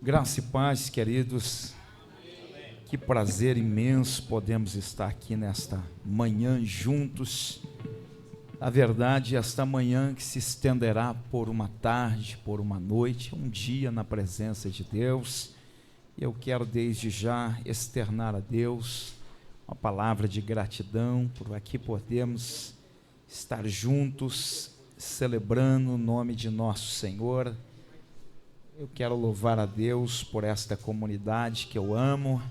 Graça e paz, queridos. Que prazer imenso podemos estar aqui nesta manhã juntos. Na verdade, esta manhã que se estenderá por uma tarde, por uma noite, um dia na presença de Deus. Eu quero desde já externar a Deus uma palavra de gratidão por aqui podermos estar juntos, celebrando o nome de nosso Senhor. Eu quero louvar a Deus por esta comunidade que eu amo,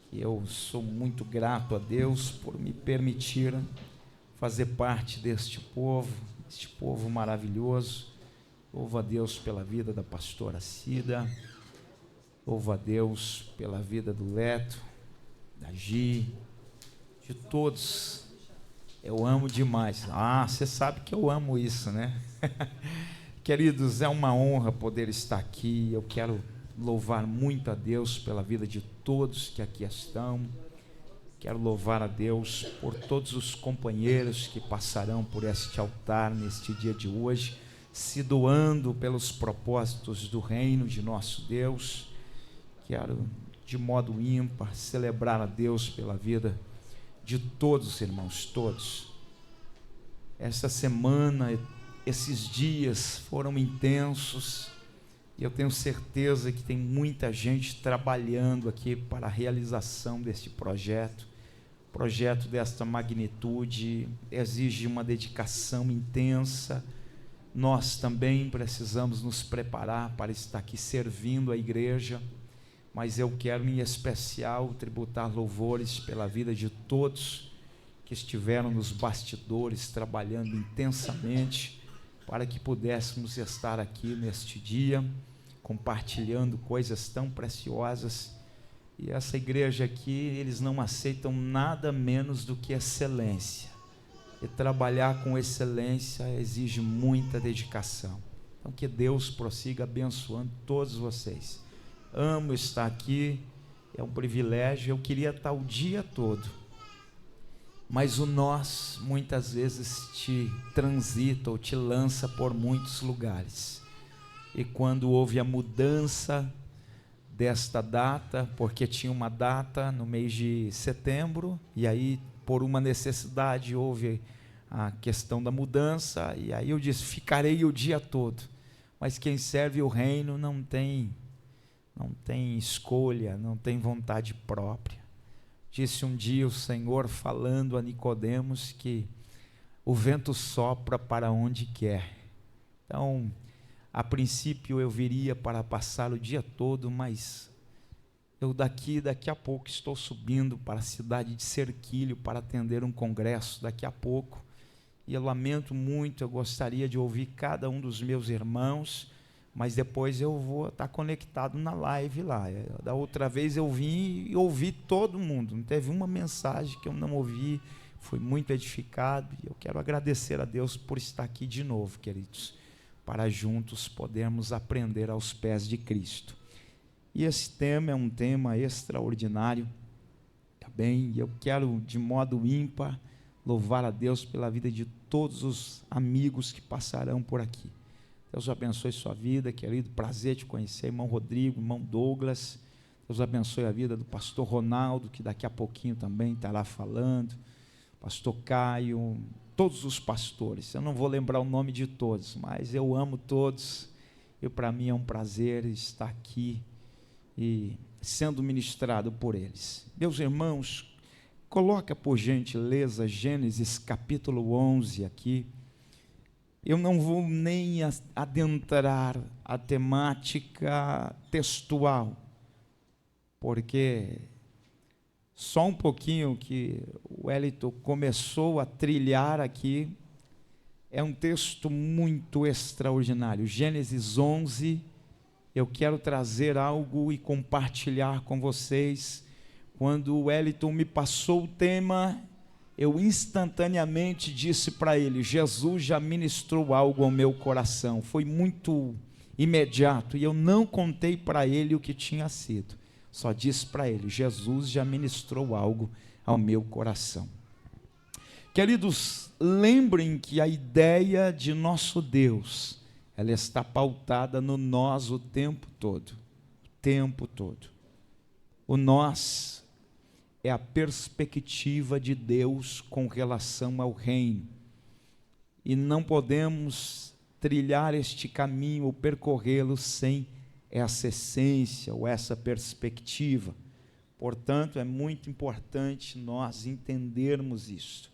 que eu sou muito grato a Deus por me permitir fazer parte deste povo maravilhoso. Louvo a Deus pela vida da pastora Cida, louvo a Deus pela vida do Leto, da Gi, de todos. Eu amo demais. Você sabe que eu amo isso, né? Queridos, é uma honra poder estar aqui. Eu quero louvar muito a Deus pela vida de todos que aqui estão. Quero louvar a Deus por todos os companheiros que passarão por este altar neste dia de hoje, se doando pelos propósitos do reino de nosso Deus. Quero, de modo ímpar, celebrar a Deus pela vida de todos, irmãos, todos. Esta semana, esses dias foram intensos, e eu tenho certeza que tem muita gente trabalhando aqui para a realização deste projeto. Projeto desta magnitude exige uma dedicação intensa. Nós também precisamos nos preparar para estar aqui servindo a igreja, mas eu quero em especial tributar louvores pela vida de todos que estiveram nos bastidores trabalhando intensamente para que pudéssemos estar aqui neste dia, compartilhando coisas tão preciosas. E essa igreja aqui, eles não aceitam nada menos do que excelência. E trabalhar com excelência exige muita dedicação. Então que Deus prossiga abençoando todos vocês. Amo estar aqui, é um privilégio. Eu queria estar o dia todo, mas o nós muitas vezes te transita ou te lança por muitos lugares. E quando houve a mudança desta data, porque tinha uma data no mês de setembro, e aí por uma necessidade houve a questão da mudança, e aí eu disse, ficarei o dia todo. Mas quem serve o reino não tem escolha, não tem vontade própria. Disse um dia o Senhor falando a Nicodemos que o vento sopra para onde quer. Então, a princípio eu viria para passar o dia todo, mas eu daqui a pouco estou subindo para a cidade de Serquilho para atender um congresso daqui a pouco. E eu lamento muito, eu gostaria de ouvir cada um dos meus irmãos, mas depois eu vou estar conectado na live lá. Da outra vez eu vim e ouvi todo mundo, não teve uma mensagem que eu não ouvi, fui muito edificado, e eu quero agradecer a Deus por estar aqui de novo, queridos, para juntos podermos aprender aos pés de Cristo. E esse tema é um tema extraordinário, tá bem? E eu quero, de modo ímpar, louvar a Deus pela vida de todos os amigos que passarão por aqui. Deus abençoe sua vida, querido, prazer te conhecer, irmão Rodrigo, irmão Douglas. Deus abençoe a vida do pastor Ronaldo, que daqui a pouquinho também estará falando, pastor Caio, todos os pastores. Eu não vou lembrar o nome de todos, mas eu amo todos, e para mim é um prazer estar aqui e sendo ministrado por eles. Meus irmãos, coloca por gentileza Gênesis capítulo 11 aqui. Eu não vou nem adentrar a temática textual, porque só um pouquinho que o Wellington começou a trilhar aqui, é um texto muito extraordinário. Gênesis 11, eu quero trazer algo e compartilhar com vocês. Quando o Wellington me passou o tema, eu instantaneamente disse para ele, Jesus já ministrou algo ao meu coração. Foi muito imediato, e eu não contei para ele o que tinha sido. Só disse para ele, Jesus já ministrou algo ao meu coração. Queridos, lembrem que a ideia de nosso Deus, ela está pautada no nós o tempo todo. tempo todo. O nós é a perspectiva de Deus com relação ao reino. E não podemos trilhar este caminho ou percorrê-lo sem essa essência ou essa perspectiva. Portanto, é muito importante nós entendermos isso.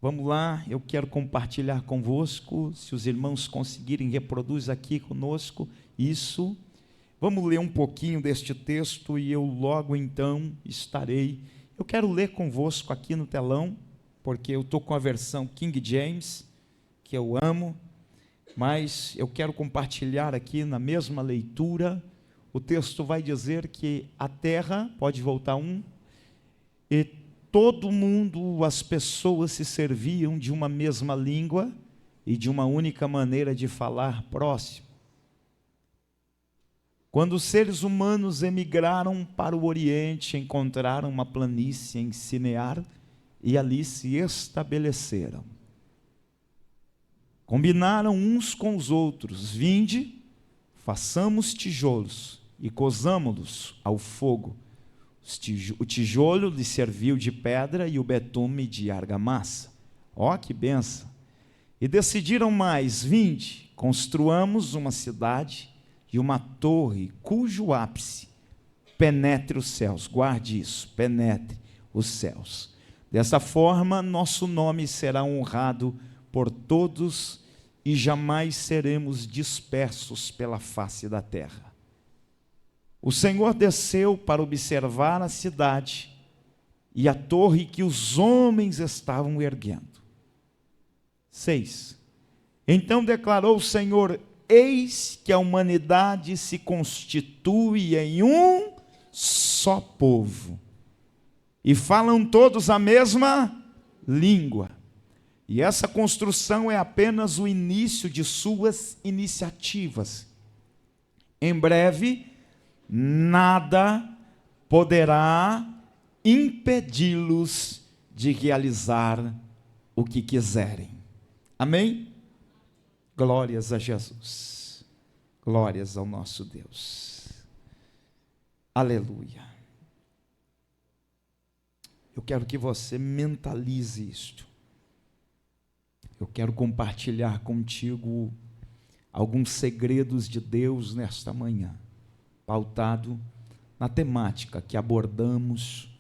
Vamos lá, eu quero compartilhar convosco, se os irmãos conseguirem, reproduz aqui conosco isso. Vamos ler um pouquinho deste texto e eu logo então estarei. Eu quero ler convosco aqui no telão, porque eu estou com a versão King James, que eu amo, mas eu quero compartilhar aqui na mesma leitura. O texto vai dizer que a terra, pode voltar e todo mundo, as pessoas se serviam de uma mesma língua e de uma única maneira de falar próximo. Quando os seres humanos emigraram para o Oriente, encontraram uma planície em Sinear e ali se estabeleceram. Combinaram uns com os outros: vinde, façamos tijolos e cozamo-los ao fogo. O tijolo lhe serviu de pedra e o betume de argamassa. Ó, que benção! E decidiram mais: vinde, construamos uma cidade e uma torre cujo ápice penetre os céus. Guarde isso, penetre os céus. Dessa forma, nosso nome será honrado por todos e jamais seremos dispersos pela face da terra. O Senhor desceu para observar a cidade e a torre que os homens estavam erguendo. 6. Então declarou o Senhor: eis que a humanidade se constitui em um só povo, e falam todos a mesma língua. E essa construção é apenas o início de suas iniciativas. Em breve, nada poderá impedi-los de realizar o que quiserem. Amém? Glórias a Jesus. Glórias ao nosso Deus. Aleluia. Eu quero que você mentalize isto. Eu quero compartilhar contigo alguns segredos de Deus nesta manhã, pautado na temática que abordamos,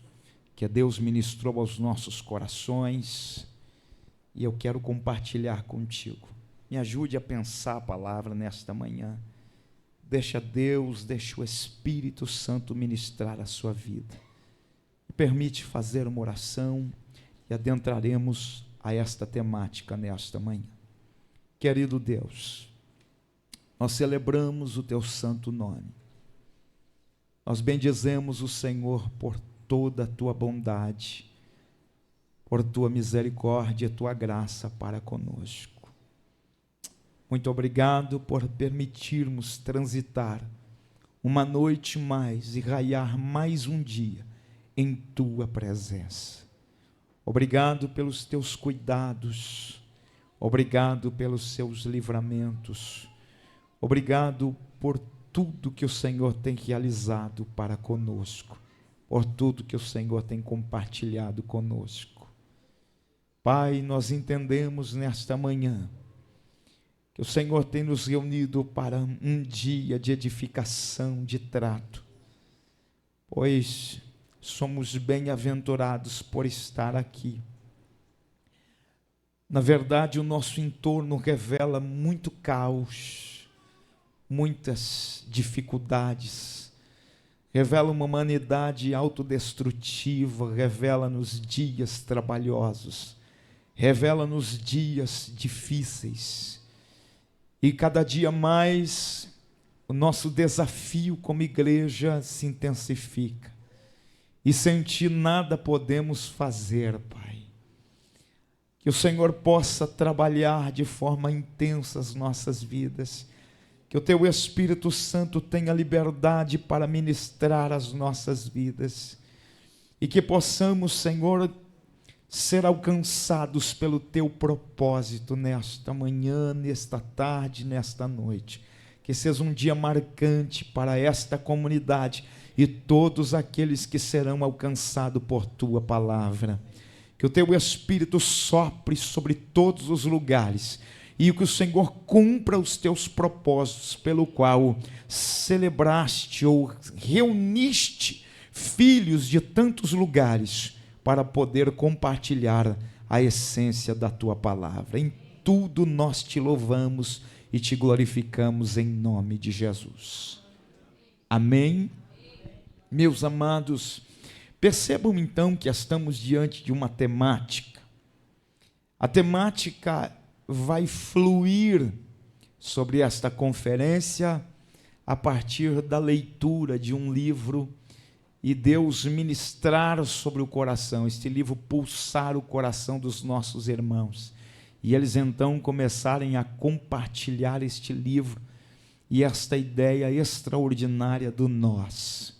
que Deus ministrou aos nossos corações, e eu quero compartilhar contigo. Me ajude a pensar a palavra nesta manhã. Deixa Deus, deixa o Espírito Santo ministrar a sua vida. Me permite fazer uma oração e adentraremos a esta temática nesta manhã. Querido Deus, nós celebramos o teu santo nome. Nós bendizemos o Senhor por toda a tua bondade, por tua misericórdia e tua graça para conosco. Muito obrigado por permitirmos transitar uma noite mais e raiar mais um dia em tua presença. Obrigado pelos teus cuidados, obrigado pelos seus livramentos, obrigado por tudo que o Senhor tem realizado para conosco, por tudo que o Senhor tem compartilhado conosco. Pai, nós entendemos nesta manhã que o Senhor tem nos reunido para um dia de edificação, de trato, pois somos bem-aventurados por estar aqui. Na verdade, o nosso entorno revela muito caos, muitas dificuldades, revela uma humanidade autodestrutiva, revela-nos dias trabalhosos, revela-nos dias difíceis. E cada dia mais o nosso desafio como igreja se intensifica. E sem ti nada podemos fazer, Pai. Que o Senhor possa trabalhar de forma intensa as nossas vidas. Que o teu Espírito Santo tenha liberdade para ministrar as nossas vidas. E que possamos, Senhor, ser alcançados pelo teu propósito nesta manhã, nesta tarde, nesta noite. que seja um dia marcante para esta comunidade e todos aqueles que serão alcançados por tua palavra. Que o teu Espírito sopre sobre todos os lugares e que o Senhor cumpra os teus propósitos pelo qual celebraste ou reuniste filhos de tantos lugares para poder compartilhar a essência da tua palavra. Em tudo nós te louvamos e te glorificamos em nome de Jesus. Amém? Meus amados, percebam então que estamos diante de uma temática. A temática vai fluir sobre esta conferência a partir da leitura de um livro e Deus ministrar sobre o coração, este livro pulsar o coração dos nossos irmãos. E eles então começarem a compartilhar este livro e esta ideia extraordinária do nós.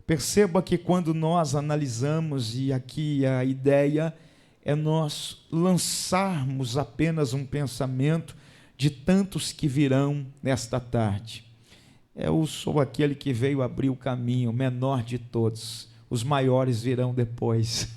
Perceba que quando nós analisamos, e aqui a ideia é nós lançarmos apenas um pensamento de tantos que virão nesta tarde. Eu sou aquele que veio abrir o caminho, o menor de todos, os maiores virão depois.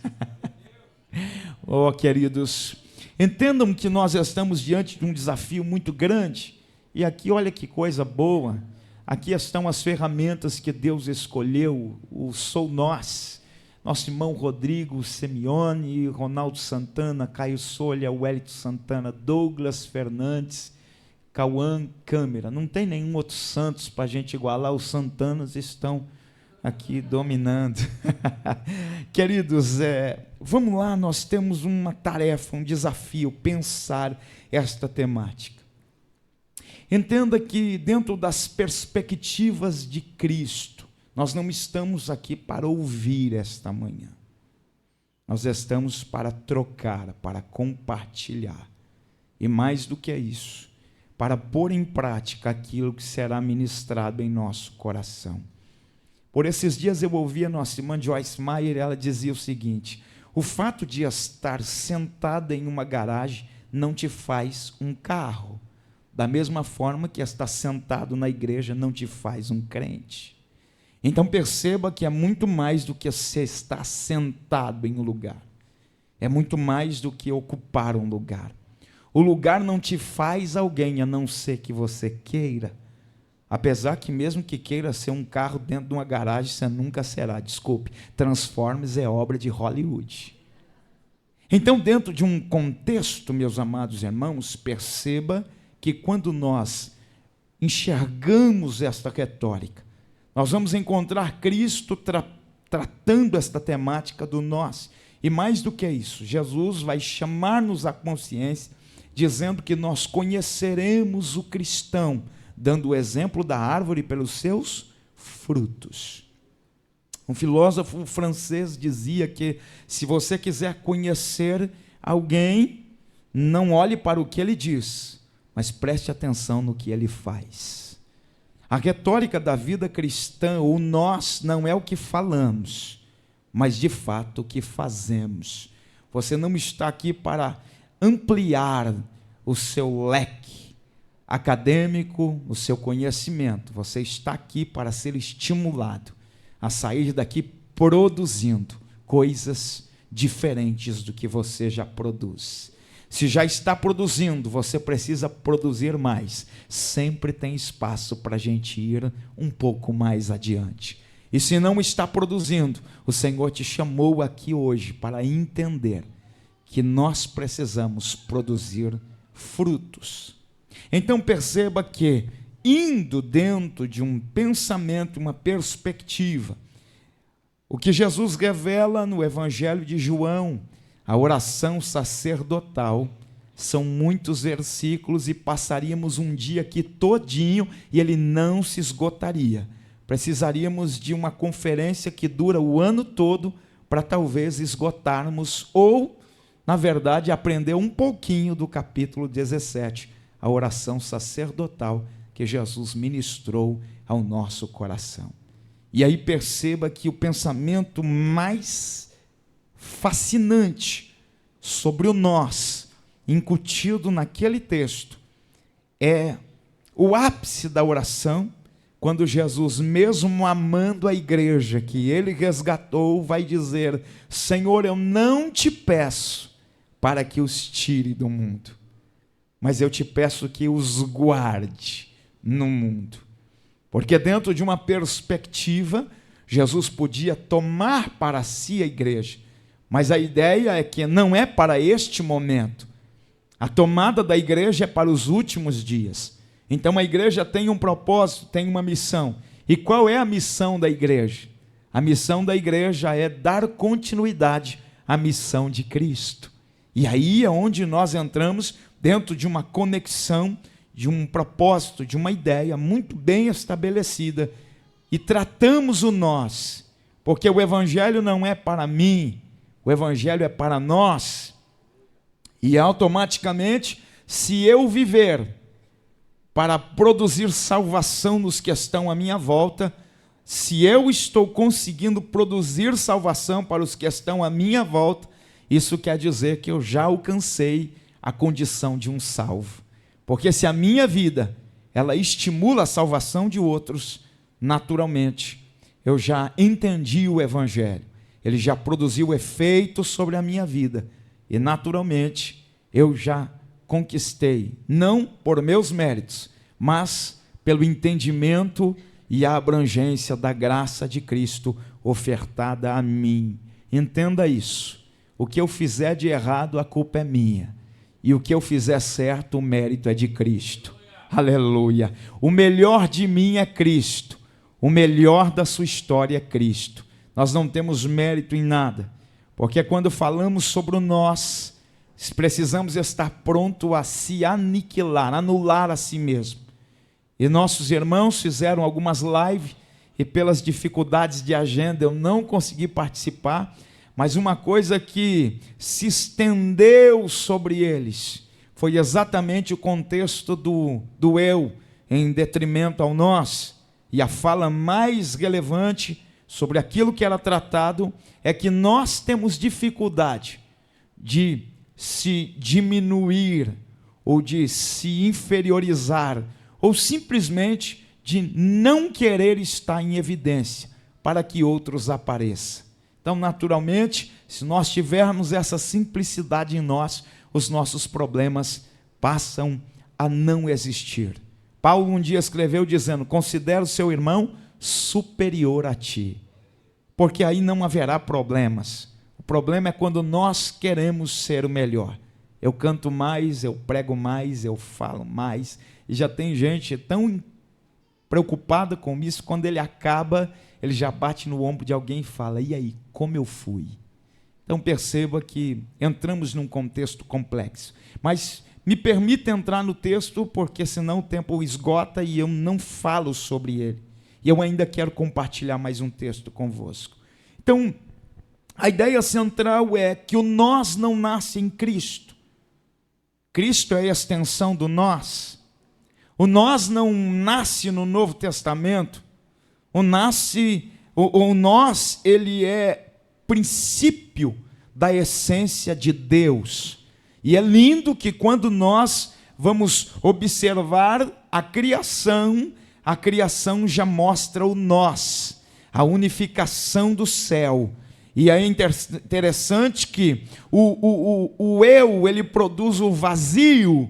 Oh, queridos, entendam que nós estamos diante de um desafio muito grande, e aqui olha que coisa boa, aqui estão as ferramentas que Deus escolheu, o Sou Nós, nosso irmão Rodrigo Semione, Ronaldo Santana, Caio Solha, Wellington Santana, Douglas Fernandes, Cauã Câmara, não tem nenhum outro Santos para a gente igualar, os Santanas estão aqui dominando. Queridos, vamos lá, nós temos uma tarefa, um desafio, pensar esta temática. Entenda que dentro das perspectivas de Cristo, nós não estamos aqui para ouvir esta manhã. Nós estamos para trocar, para compartilhar. E mais do que isso, para pôr em prática aquilo que será ministrado em nosso coração. Por esses dias eu ouvi a nossa irmã Joyce Meyer, ela dizia o seguinte: o fato de estar sentada em uma garagem não te faz um carro, da mesma forma que estar sentado na igreja não te faz um crente. Então perceba que é muito mais do que você estar sentado em um lugar, é muito mais do que ocupar um lugar. O lugar não te faz alguém, a não ser que você queira. Apesar que mesmo que queira ser um carro dentro de uma garagem, você nunca será. Desculpe, Transformers é obra de Hollywood. Então, dentro de um contexto, meus amados irmãos, perceba que quando nós enxergamos esta retórica, nós vamos encontrar Cristo tratando esta temática do nós. E mais do que isso, Jesus vai chamar-nos à consciência, dizendo que nós conheceremos o cristão, dando o exemplo da árvore pelos seus frutos. Um filósofo francês dizia que se você quiser conhecer alguém, não olhe para o que ele diz, mas preste atenção no que ele faz. A retórica da vida cristã, o nós, não é o que falamos, mas de fato o que fazemos. Você não está aqui para ampliar o seu leque acadêmico, o seu conhecimento. Você está aqui para ser estimulado a sair daqui produzindo coisas diferentes do que você já produz. Se já está produzindo, você precisa produzir mais. Sempre tem espaço para a gente ir um pouco mais adiante. E se não está produzindo, o Senhor te chamou aqui hoje para entender que nós precisamos produzir frutos. Então perceba que, indo dentro de um pensamento, uma perspectiva, o que Jesus revela no Evangelho de João, a oração sacerdotal, são muitos versículos e passaríamos um dia aqui todinho e ele não se esgotaria. Precisaríamos de uma conferência que dura o ano todo para talvez esgotarmos ou, na verdade, aprender um pouquinho do capítulo 17, a oração sacerdotal que Jesus ministrou ao nosso coração. E aí perceba que o pensamento mais fascinante sobre o nós, incutido naquele texto, é o ápice da oração, quando Jesus, mesmo amando a igreja que ele resgatou, vai dizer: Senhor, eu não te peço para que os tire do mundo, mas eu te peço que os guarde no mundo. Porque dentro de uma perspectiva, Jesus podia tomar para si a igreja, mas a ideia é que não é para este momento. A tomada da igreja é para os últimos dias. Então a igreja tem um propósito, tem uma missão. E qual é a missão da igreja? A missão da igreja é dar continuidade à missão de Cristo. E aí é onde nós entramos dentro de uma conexão, de um propósito, de uma ideia muito bem estabelecida. E tratamos o nós, porque o evangelho não é para mim, o evangelho é para nós. E automaticamente, se eu viver para produzir salvação nos que estão à minha volta, se eu estou conseguindo produzir salvação para os que estão à minha volta, isso quer dizer que eu já alcancei a condição de um salvo. Porque se a minha vida, ela estimula a salvação de outros, naturalmente, eu já entendi o evangelho, ele já produziu efeito sobre a minha vida, e naturalmente, eu já conquistei, não por meus méritos, mas pelo entendimento e a abrangência da graça de Cristo ofertada a mim. Entenda isso. O que eu fizer de errado, a culpa é minha. E o que eu fizer certo, o mérito é de Cristo. Aleluia. O melhor de mim é Cristo. O melhor da sua história é Cristo. Nós não temos mérito em nada. Porque quando falamos sobre o nós, precisamos estar pronto a se aniquilar, anular a si mesmo. E nossos irmãos fizeram algumas lives, e pelas dificuldades de agenda eu não consegui participar, mas uma coisa que se estendeu sobre eles foi exatamente o contexto do eu, em detrimento ao nós. E a fala mais relevante sobre aquilo que era tratado é que nós temos dificuldade de se diminuir, ou de se inferiorizar, ou simplesmente de não querer estar em evidência, para que outros apareçam. Então, naturalmente, se nós tivermos essa simplicidade em nós, os nossos problemas passam a não existir. Paulo um dia escreveu dizendo: considera o seu irmão superior a ti, porque aí não haverá problemas. O problema é quando nós queremos ser o melhor. Eu canto mais, eu prego mais, eu falo mais, e já tem gente tão preocupada com isso, quando ele acaba, ele já bate no ombro de alguém e fala: e aí, como eu fui? Então perceba que entramos num contexto complexo, mas me permita entrar no texto, porque senão o tempo esgota e eu não falo sobre ele, e eu ainda quero compartilhar mais um texto convosco. Então, a ideia central é que o nós não nasce em Cristo. Cristo é a extensão do nós. O nós não nasce no Novo Testamento. O nós, ele é princípio da essência de Deus. E é lindo que quando nós vamos observar a criação já mostra o nós, a unificação do céu. E é interessante que o eu, ele produz o vazio.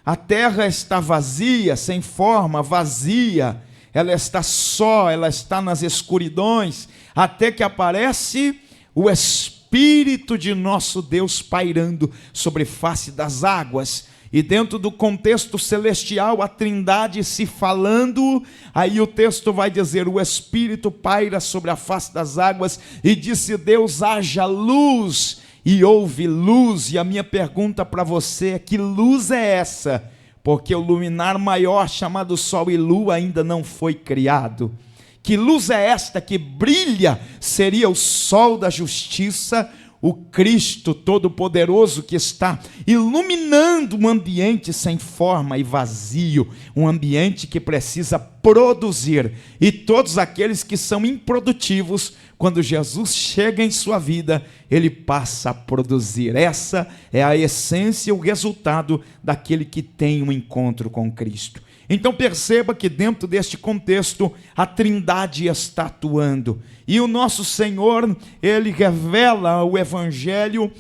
A terra está vazia, sem forma, vazia. Ela está só, ela está nas escuridões, até que aparece o Espírito de nosso Deus pairando sobre a face das águas. E dentro do contexto celestial, a Trindade se falando, aí o texto vai dizer: o Espírito paira sobre a face das águas, e disse Deus: haja luz, e houve luz. E a minha pergunta para você é: que luz é essa? Porque o luminar maior, chamado Sol e Lua, ainda não foi criado. Que luz é esta que brilha? Seria o sol da justiça, o Cristo Todo-Poderoso, que está iluminando um ambiente sem forma e vazio, um ambiente que precisa produzir. E todos aqueles que são improdutivos, quando Jesus chega em sua vida, ele passa a produzir. Essa é a essência, o resultado daquele que tem um encontro com Cristo. Então perceba que dentro deste contexto a Trindade está atuando. E o nosso Senhor, Ele revela o Evangelho,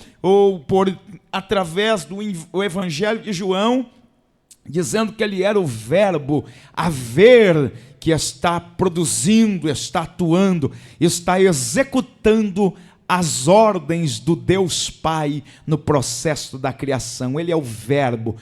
através do Evangelho de João, dizendo que Ele era o verbo, haver, que está produzindo, está atuando, está executando as ordens do Deus Pai no processo da criação. Ele é o verbo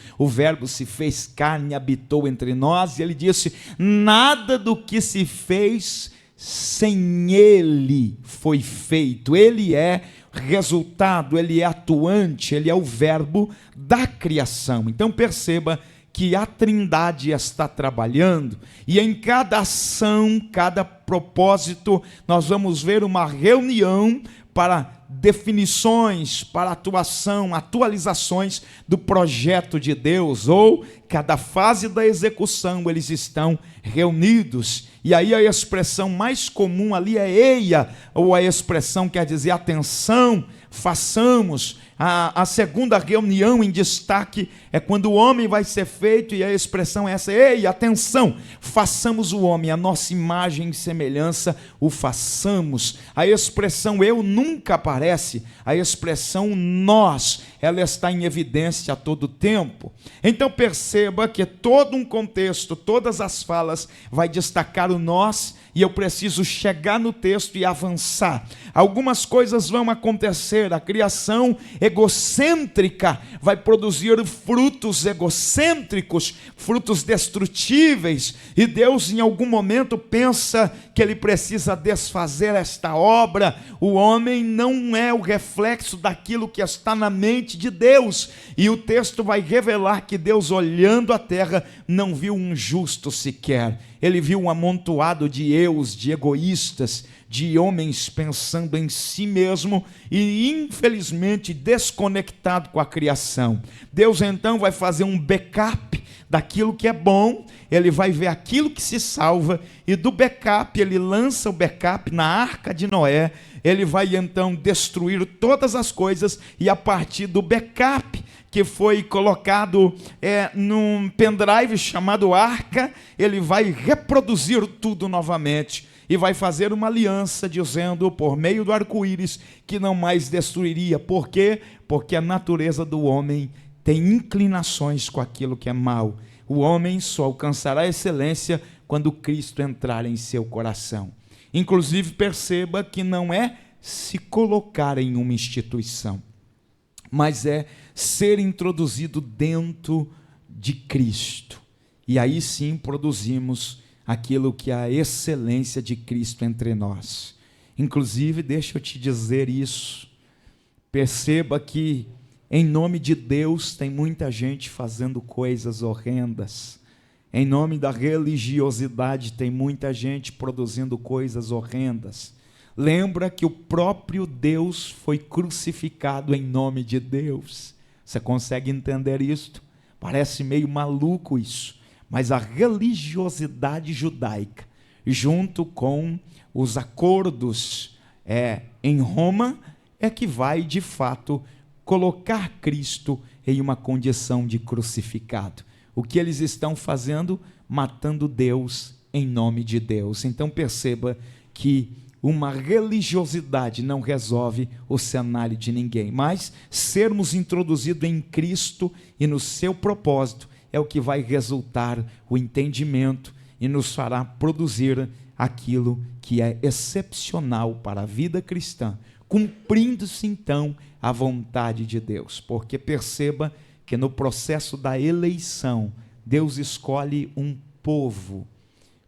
se fez carne e habitou entre nós, e ele disse: nada do que se fez sem ele foi feito. Ele é resultado, ele é atuante, ele é o verbo da criação. Então perceba que a Trindade está trabalhando, e em cada ação, cada propósito, nós vamos ver uma reunião para definições, para atuação, atualizações do projeto de Deus, ou cada fase da execução eles estão reunidos. E aí a expressão mais comum ali é eia, ou a expressão quer dizer atenção, façamos. A segunda reunião em destaque é quando o homem vai ser feito, e a expressão é essa: ei, atenção, façamos o homem, a nossa imagem e semelhança o façamos. A expressão eu nunca aparece, a expressão nós, ela está em evidência a todo tempo. Então perceba que todo um contexto, todas as falas vai destacar o nós, e eu preciso chegar no texto e avançar. Algumas coisas vão acontecer, a criação egocêntrica vai produzir frutos egocêntricos, frutos destrutíveis, e Deus em algum momento pensa que ele precisa desfazer esta obra. O homem não é o reflexo daquilo que está na mente de Deus, e o texto vai revelar que Deus, olhando a terra, não viu um justo sequer. Ele viu um amontoado de eus, de egoístas, de homens pensando em si mesmo e infelizmente desconectado com a criação. Deus então vai fazer um backup daquilo que é bom, ele vai ver aquilo que se salva, e do backup ele lança o backup na arca de Noé. Ele vai então destruir todas as coisas, e a partir do backup que foi colocado num pendrive chamado arca, ele vai reproduzir tudo novamente, e vai fazer uma aliança dizendo, por meio do arco-íris, que não mais destruiria. Por quê? Porque a natureza do homem tem inclinações com aquilo que é mal. O homem só alcançará a excelência quando Cristo entrar em seu coração. Inclusive perceba que não é se colocar em uma instituição, mas é ser introduzido dentro de Cristo. E aí sim produzimos aquilo que é a excelência de Cristo entre nós. Inclusive, deixa eu te dizer isso, perceba que em nome de Deus tem muita gente fazendo coisas horrendas. Em nome da religiosidade tem muita gente produzindo coisas horrendas. Lembra que o próprio Deus foi crucificado em nome de Deus. Você consegue entender isto? Parece meio maluco isso, mas a religiosidade judaica, junto com os acordos em Roma, é que vai de fato colocar Cristo em uma condição de crucificado. O que eles estão fazendo? Matando Deus em nome de Deus. Então perceba que uma religiosidade não resolve o cenário de ninguém, mas sermos introduzidos em Cristo e no seu propósito é o que vai resultar o entendimento e nos fará produzir aquilo que é excepcional para a vida cristã, cumprindo-se então a vontade de Deus. Porque perceba que no processo da eleição, Deus escolhe um povo,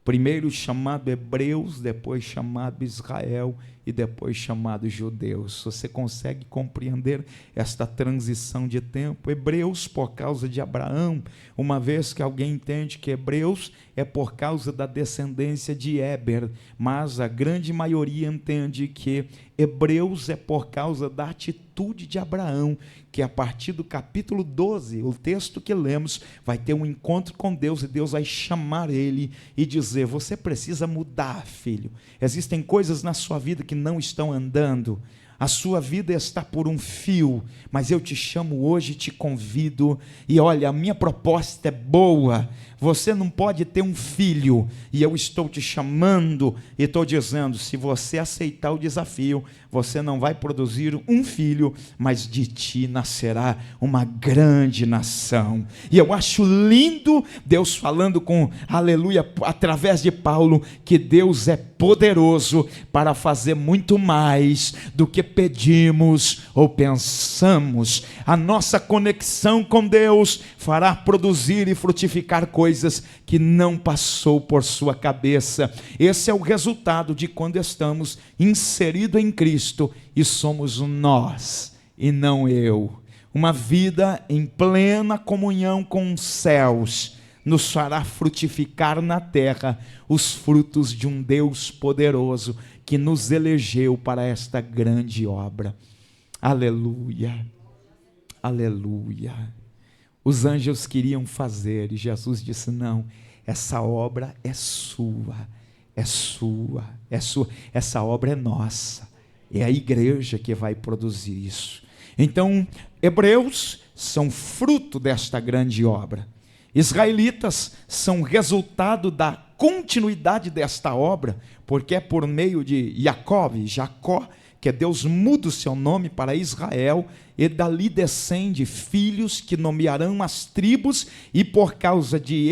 primeiro chamado hebreus, depois chamado Israel e depois chamado judeus. Você consegue compreender esta transição de tempo? Hebreus por causa de Abraão, uma vez que alguém entende que hebreus é por causa da descendência de Éber, mas a grande maioria entende que hebreus é por causa da atitude de Abraão, que a partir do capítulo 12, o texto que lemos, vai ter um encontro com Deus, e Deus vai chamar ele e dizer: você precisa mudar, filho. Existem coisas na sua vida que não estão andando, a sua vida está por um fio, mas eu te chamo hoje, te convido, e olha, a minha proposta é boa, Você não pode ter um filho, e eu estou te chamando e estou dizendo, se você aceitar o desafio, você não vai produzir um filho, mas de ti nascerá uma grande nação. E eu acho lindo Deus falando com, aleluia, através de Paulo, que Deus é poderoso para fazer muito mais do que pedimos ou pensamos. A nossa conexão com Deus fará produzir e frutificar coisas que não passou por sua cabeça. Esse é o resultado de quando estamos inseridos em Cristo e somos nós e não eu. Uma vida em plena comunhão com os céus nos fará frutificar na terra os frutos de um Deus poderoso que nos elegeu para esta grande obra. Aleluia, aleluia. Os anjos queriam fazer e Jesus disse, não, essa obra é sua, é sua, é sua, essa obra é nossa, é a igreja que vai produzir isso. Então, hebreus são fruto desta grande obra. Israelitas são resultado da continuidade desta obra, porque é por meio de Jacó, que Deus muda o seu nome para Israel, e dali descende filhos que nomearão as tribos, e por causa de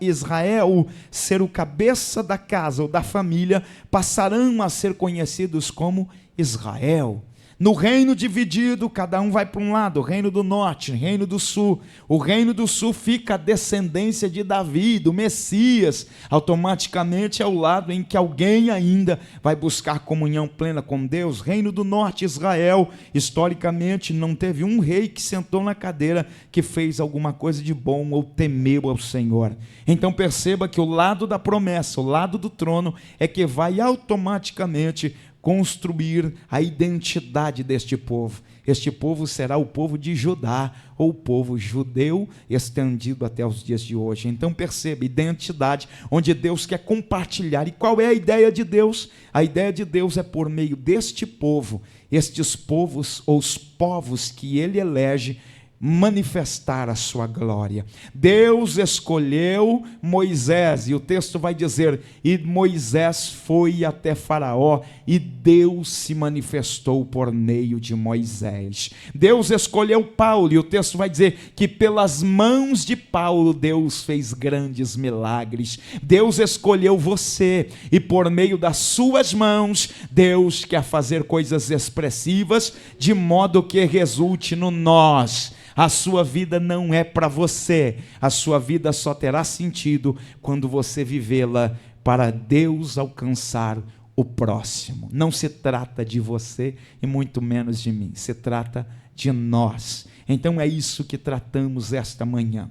Israel ser o cabeça da casa ou da família, passarão a ser conhecidos como Israel. No reino dividido, cada um vai para um lado, o reino do norte, o reino do sul. O reino do sul fica a descendência de Davi, do Messias. Automaticamente é o lado em que alguém ainda vai buscar comunhão plena com Deus. Reino do norte, Israel, historicamente não teve um rei que sentou na cadeira que fez alguma coisa de bom ou temeu ao Senhor. Então perceba que o lado da promessa, o lado do trono, é que vai automaticamente construir a identidade deste povo. Este povo será o povo de Judá, ou o povo judeu estendido até os dias de hoje. Então perceba, identidade, onde Deus quer compartilhar. E qual é a ideia de Deus? A ideia de Deus é por meio deste povo, estes povos, ou os povos que Ele elege, manifestar a sua glória. Deus escolheu Moisés, e o texto vai dizer, e Moisés foi até Faraó, e Deus se manifestou por meio de Moisés. Deus escolheu Paulo, e o texto vai dizer que pelas mãos de Paulo Deus fez grandes milagres. Deus escolheu você, e por meio das suas mãos Deus quer fazer coisas expressivas, de modo que resulte no nós. A sua vida não é para você, a sua vida só terá sentido quando você vivê-la para Deus alcançar o próximo. Não se trata de você e muito menos de mim, se trata de nós. Então é isso que tratamos esta manhã.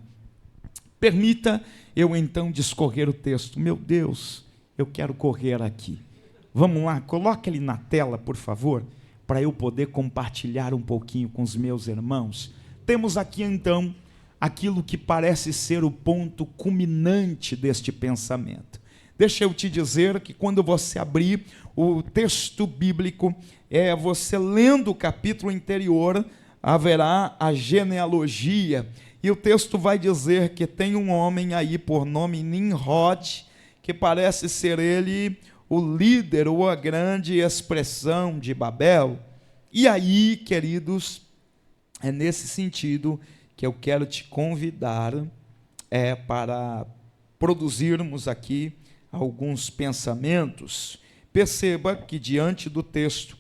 Permita eu então discorrer o texto. Meu Deus, eu quero correr aqui. Vamos lá, coloque ele na tela, por favor, para eu poder compartilhar um pouquinho com os meus irmãos. Temos aqui então aquilo que parece ser o ponto culminante deste pensamento. Deixa eu te dizer que quando você abrir o texto bíblico, você lendo o capítulo anterior, haverá a genealogia, e o texto vai dizer que tem um homem aí por nome Nimrod, que parece ser ele o líder ou a grande expressão de Babel. E aí, queridos, é nesse sentido que eu quero te convidar para produzirmos aqui alguns pensamentos. Perceba que diante do texto,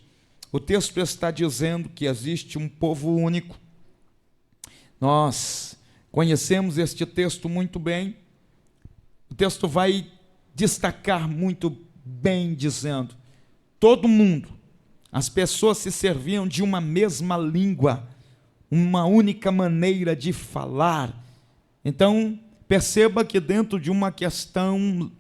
o texto está dizendo que existe um povo único. Nós conhecemos este texto muito bem. O texto vai destacar muito bem dizendo, todo mundo, as pessoas se serviam de uma mesma língua, uma única maneira de falar. Então, perceba que dentro de uma questão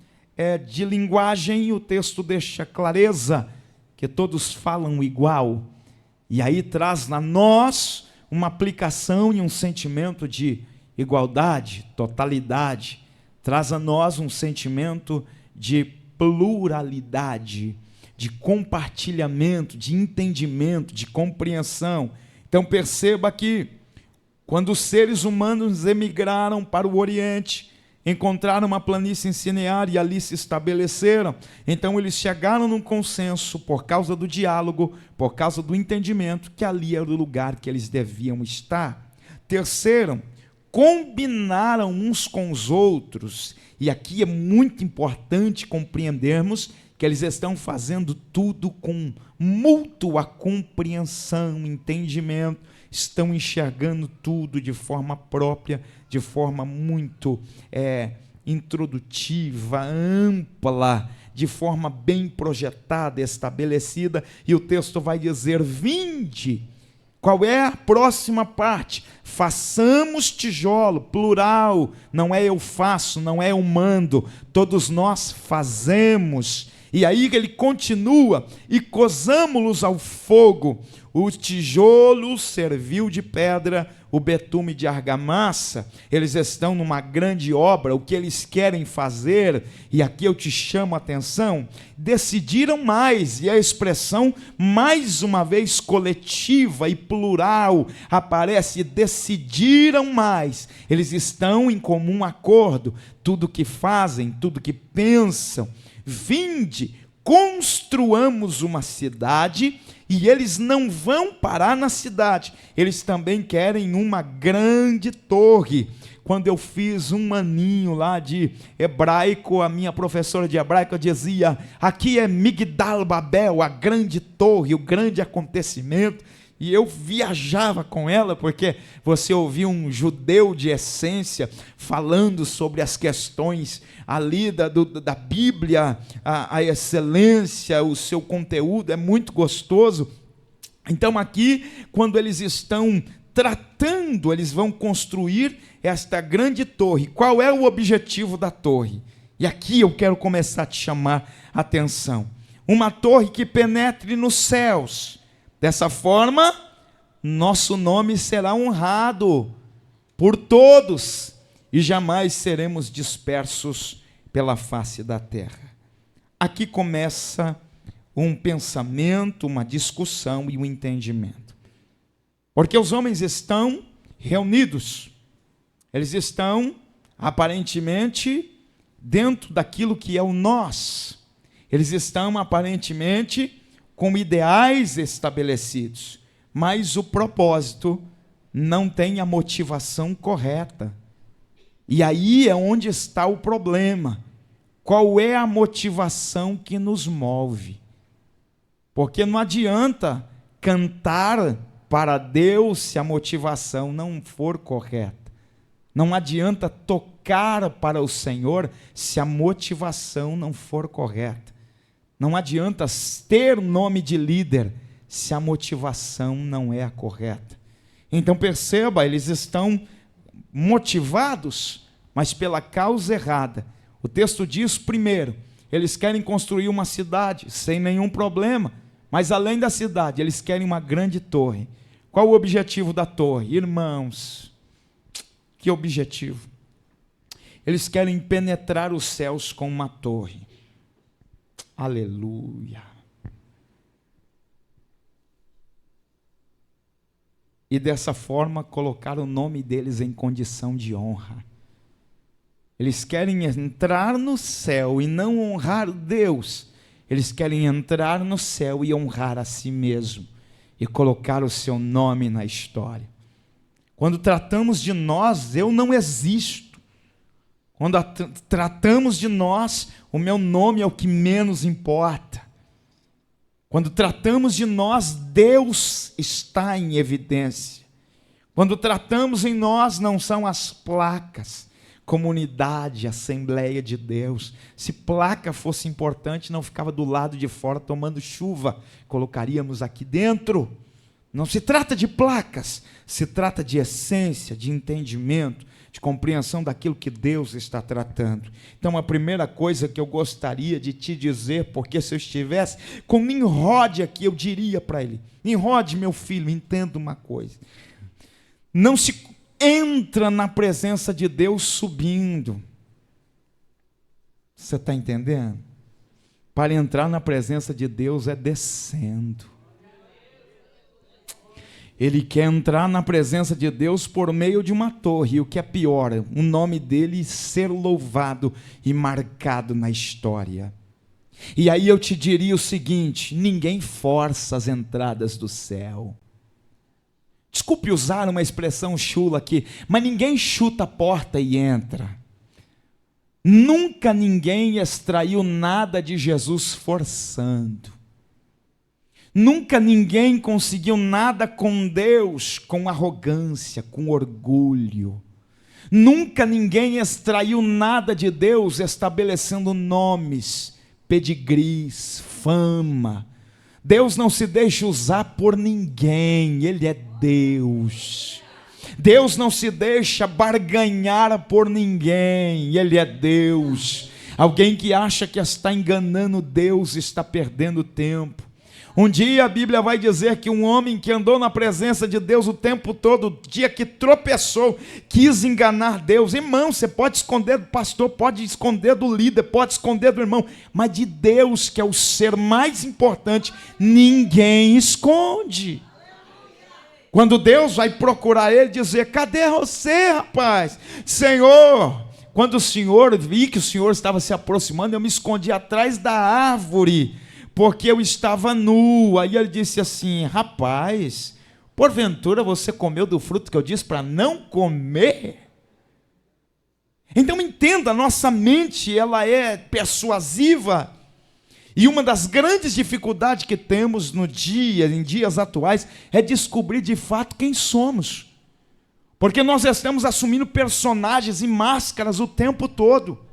de linguagem, o texto deixa clareza que todos falam igual, e aí traz na nós uma aplicação e um sentimento de igualdade, totalidade, traz a nós um sentimento de pluralidade, de compartilhamento, de entendimento, de compreensão. Então perceba que Quando os seres humanos emigraram para o Oriente, encontraram uma planície em Sinear e ali se estabeleceram. Então eles chegaram num consenso, por causa do diálogo, por causa do entendimento, que ali era o lugar que eles deviam estar. Terceiro, combinaram uns com os outros, e aqui é muito importante compreendermos que eles estão fazendo tudo com mútua compreensão, entendimento, estão enxergando tudo de forma própria, de forma muito introdutiva, ampla, de forma bem projetada, estabelecida, e o texto vai dizer: vinde. Qual é a próxima parte? Façamos tijolo, plural, não é eu faço, não é eu mando, todos nós fazemos. E aí ele continua: e cozamo-los ao fogo. O tijolo serviu de pedra, o betume de argamassa. Eles estão numa grande obra. O que eles querem fazer, e aqui eu te chamo a atenção, decidiram mais, e a expressão mais uma vez coletiva e plural aparece: decidiram mais. Eles estão em comum acordo, tudo que fazem, tudo que pensam. Vinde, construamos uma cidade. E eles não vão parar na cidade, eles também querem uma grande torre. Quando eu fiz um aninho lá de hebraico, a minha professora de hebraico dizia: aqui é Migdal Babel, a grande torre, o grande acontecimento. E eu viajava com ela, porque você ouvia um judeu de essência falando sobre as questões ali da Bíblia, a excelência, o seu conteúdo é muito gostoso. Então aqui, quando eles estão tratando, eles vão construir esta grande torre. Qual é o objetivo da torre? E aqui eu quero começar a te chamar a atenção. Uma torre que penetre nos céus. Dessa forma, nosso nome será honrado por todos e jamais seremos dispersos pela face da terra. Aqui começa um pensamento, uma discussão e um entendimento. Porque os homens estão reunidos, eles estão aparentemente dentro daquilo que é o nós, eles estão aparentemente com ideais estabelecidos, mas o propósito não tem a motivação correta. E aí é onde está o problema. Qual é a motivação que nos move? Porque não adianta cantar para Deus se a motivação não for correta. Não adianta tocar para o Senhor se a motivação não for correta. Não adianta ter nome de líder se a motivação não é a correta. Então perceba, eles estão motivados, mas pela causa errada. O texto diz, primeiro, eles querem construir uma cidade sem nenhum problema, mas além da cidade, eles querem uma grande torre. Qual o objetivo da torre? Irmãos, que objetivo? Eles querem penetrar os céus com uma torre. Aleluia. E dessa forma colocar o nome deles em condição de honra. Eles querem entrar no céu e não honrar Deus. Eles querem entrar no céu e honrar a si mesmo e colocar o seu nome na história. Quando tratamos de nós, eu não existo. Quando tratamos de nós, o meu nome é o que menos importa. Quando tratamos de nós, Deus está em evidência. Quando tratamos em nós, não são as placas, comunidade, Assembleia de Deus. Se placa fosse importante, não ficava do lado de fora tomando chuva, colocaríamos aqui dentro. Não se trata de placas, se trata de essência, de entendimento, de compreensão daquilo que Deus está tratando. Então a primeira coisa que eu gostaria de te dizer, porque se eu estivesse com Nimrod aqui, eu diria para ele: Nimrod, meu filho, entenda uma coisa, não se entra na presença de Deus subindo. Você está entendendo? Para entrar na presença de Deus é descendo. Ele quer entrar na presença de Deus por meio de uma torre, e o que é pior, o nome dele ser louvado e marcado na história. E aí eu te diria o seguinte: ninguém força as entradas do céu. Desculpe usar uma expressão chula aqui, mas ninguém chuta a porta e entra. Nunca ninguém extraiu nada de Jesus forçando. Nunca ninguém conseguiu nada com Deus com arrogância, com orgulho. Nunca ninguém extraiu nada de Deus estabelecendo nomes, pedigrees, fama. Deus não se deixa usar por ninguém, Ele é Deus. Deus não se deixa barganhar por ninguém, Ele é Deus. Alguém que acha que está enganando Deus está perdendo tempo. Um dia a Bíblia vai dizer que um homem que andou na presença de Deus o tempo todo, o dia que tropeçou, quis enganar Deus. Irmão, você pode esconder do pastor, pode esconder do líder, pode esconder do irmão, mas de Deus, que é o ser mais importante, ninguém esconde. Quando Deus vai procurar ele, dizer: cadê você, rapaz? Senhor, quando o Senhor, vi que o Senhor estava se aproximando, eu me escondi atrás da árvore, porque eu estava nu. Aí ele disse assim: rapaz, porventura você comeu do fruto que eu disse para não comer? Então entenda, a nossa mente, ela é persuasiva, e uma das grandes dificuldades que temos em dias atuais, é descobrir de fato quem somos, porque nós estamos assumindo personagens e máscaras o tempo todo.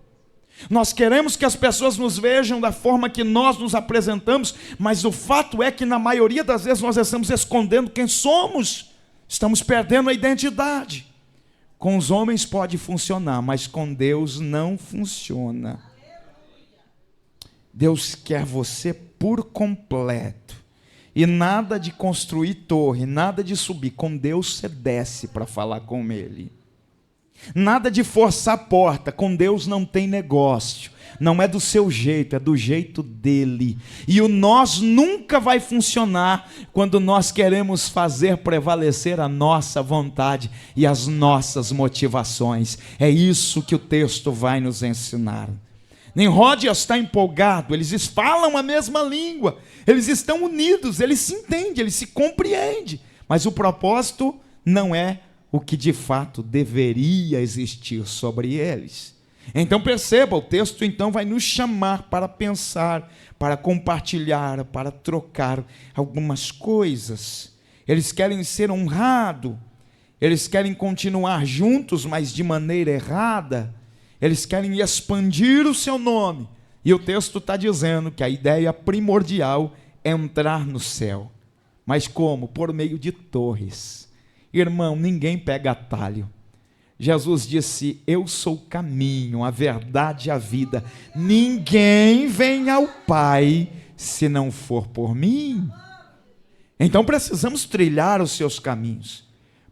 Nós queremos que as pessoas nos vejam da forma que nós nos apresentamos, mas o fato é que na maioria das vezes nós estamos escondendo quem somos, estamos perdendo a identidade. Com os homens pode funcionar, mas com Deus não funciona. Deus quer você por completo, e nada de construir torre, nada de subir. Com Deus você desce para falar com Ele. Nada de forçar a porta, com Deus não tem negócio, não é do seu jeito, é do jeito dele. E o nós nunca vai funcionar quando nós queremos fazer prevalecer a nossa vontade e as nossas motivações. É isso que o texto vai nos ensinar. Nimrod está empolgado, eles falam a mesma língua, eles estão unidos, eles se entendem, eles se compreendem, mas o propósito não é o que de fato deveria existir sobre eles. Então perceba, o texto então vai nos chamar para pensar, para compartilhar, para trocar algumas coisas. Eles querem ser honrados, eles querem continuar juntos, mas de maneira errada. Eles querem expandir o seu nome, e o texto está dizendo que a ideia primordial é entrar no céu. Mas como? Por meio de torres. Irmão, ninguém pega atalho. Jesus disse: eu sou o caminho, a verdade e a vida. Ninguém vem ao Pai se não for por mim. Então precisamos trilhar os seus caminhos,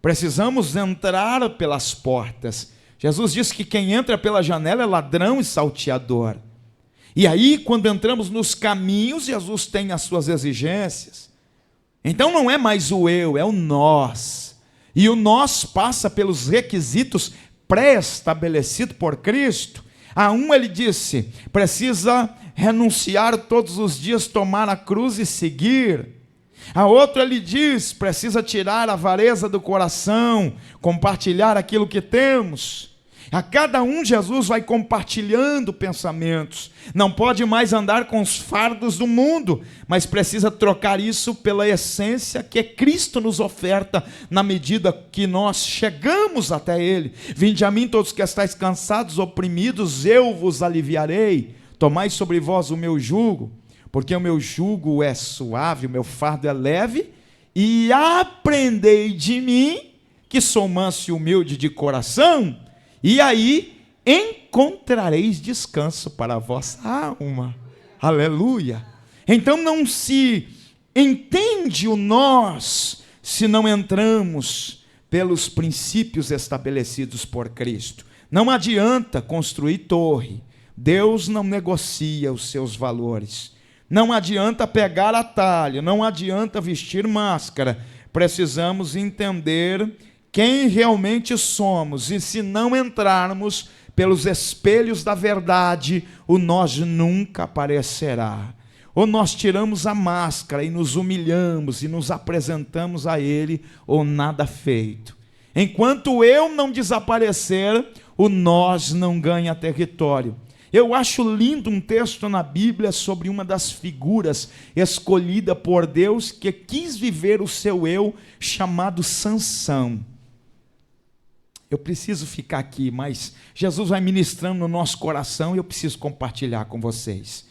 precisamos entrar pelas portas. Jesus disse que quem entra pela janela é ladrão e salteador. E aí, quando entramos nos caminhos, Jesus tem as suas exigências. Então não é mais o eu, é o nós. E o nós passa pelos requisitos pré-estabelecidos por Cristo. A um ele disse: precisa renunciar todos os dias, tomar a cruz e seguir. A outro ele diz: precisa tirar a avareza do coração, compartilhar aquilo que temos. A cada um Jesus vai compartilhando pensamentos. Não pode mais andar com os fardos do mundo, mas precisa trocar isso pela essência que Cristo nos oferta, na medida que nós chegamos até Ele. Vinde a mim todos que estáis cansados, oprimidos, eu vos aliviarei. Tomai sobre vós o meu jugo, porque o meu jugo é suave, o meu fardo é leve, e aprendei de mim, que sou manso e humilde de coração, e aí encontrareis descanso para a vossa alma. Aleluia. Então não se entende o nós se não entramos pelos princípios estabelecidos por Cristo. Não adianta construir torre, Deus não negocia os seus valores. Não adianta pegar atalho, não adianta vestir máscara precisamos entender quem realmente somos. E se não entrarmos pelos espelhos da verdade, o nós nunca aparecerá. Ou nós tiramos a máscara e nos humilhamos e nos apresentamos a Ele, ou nada feito. Enquanto o eu não desaparecer, o nós não ganha território. Eu acho lindo um texto na Bíblia sobre uma das figuras escolhida por Deus que quis viver o seu eu, chamado Sansão. Eu preciso ficar aqui, mas Jesus vai ministrando no nosso coração e eu preciso compartilhar com vocês.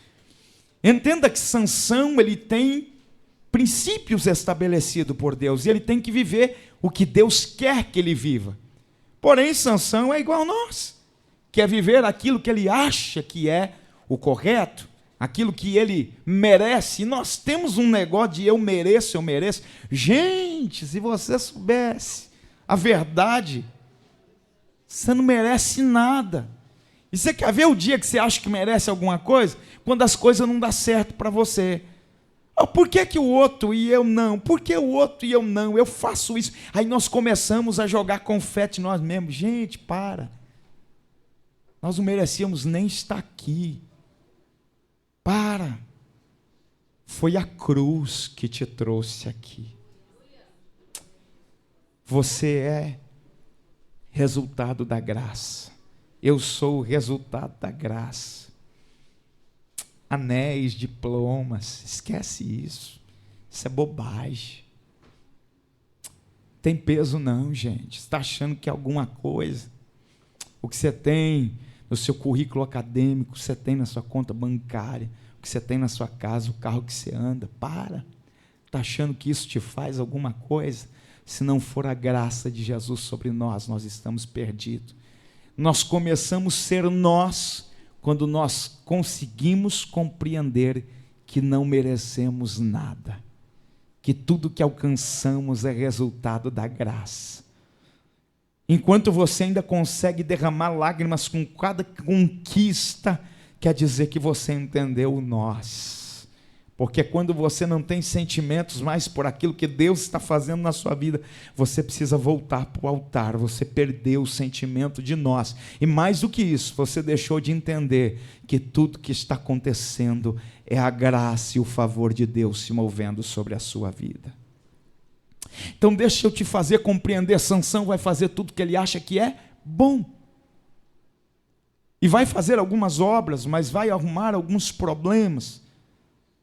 Entenda que Sansão, ele tem princípios estabelecidos por Deus e ele tem que viver o que Deus quer que ele viva. Porém, Sansão é igual a nós. Quer viver aquilo que ele acha que é o correto, aquilo que ele merece. E nós temos um negócio de eu mereço. Gente, se você soubesse a verdade, você não merece nada. E você quer ver o dia que você acha que merece alguma coisa? Quando as coisas não dão certo para você. Oh, por que o outro e eu não? Por que o outro e eu não? Eu faço isso. Aí nós começamos a jogar confete nós mesmos. Gente, para. Nós não merecíamos nem estar aqui. Para. Foi a cruz que te trouxe aqui. Você é resultado da graça. Eu sou o resultado da graça. Anéis, diplomas, esquece isso. Isso é bobagem. Tem peso não, gente. Você está achando que é alguma coisa. O que você tem no seu currículo acadêmico, o que você tem na sua conta bancária, o que você tem na sua casa, o carro que você anda, para. Está achando que isso te faz alguma coisa? Se não for a graça de Jesus sobre nós, nós estamos perdidos. Nós começamos a ser nós quando nós conseguimos compreender que não merecemos nada, que tudo que alcançamos é resultado da graça. Enquanto você ainda consegue derramar lágrimas com cada conquista, quer dizer que você entendeu o nós. Porque quando você não tem sentimentos mais por aquilo que Deus está fazendo na sua vida, você precisa voltar para o altar, você perdeu o sentimento de nós. E mais do que isso, você deixou de entender que tudo que está acontecendo é a graça e o favor de Deus se movendo sobre a sua vida. Então deixa eu te fazer compreender, Sansão vai fazer tudo que ele acha que é bom. E vai fazer algumas obras, mas vai arrumar alguns problemas.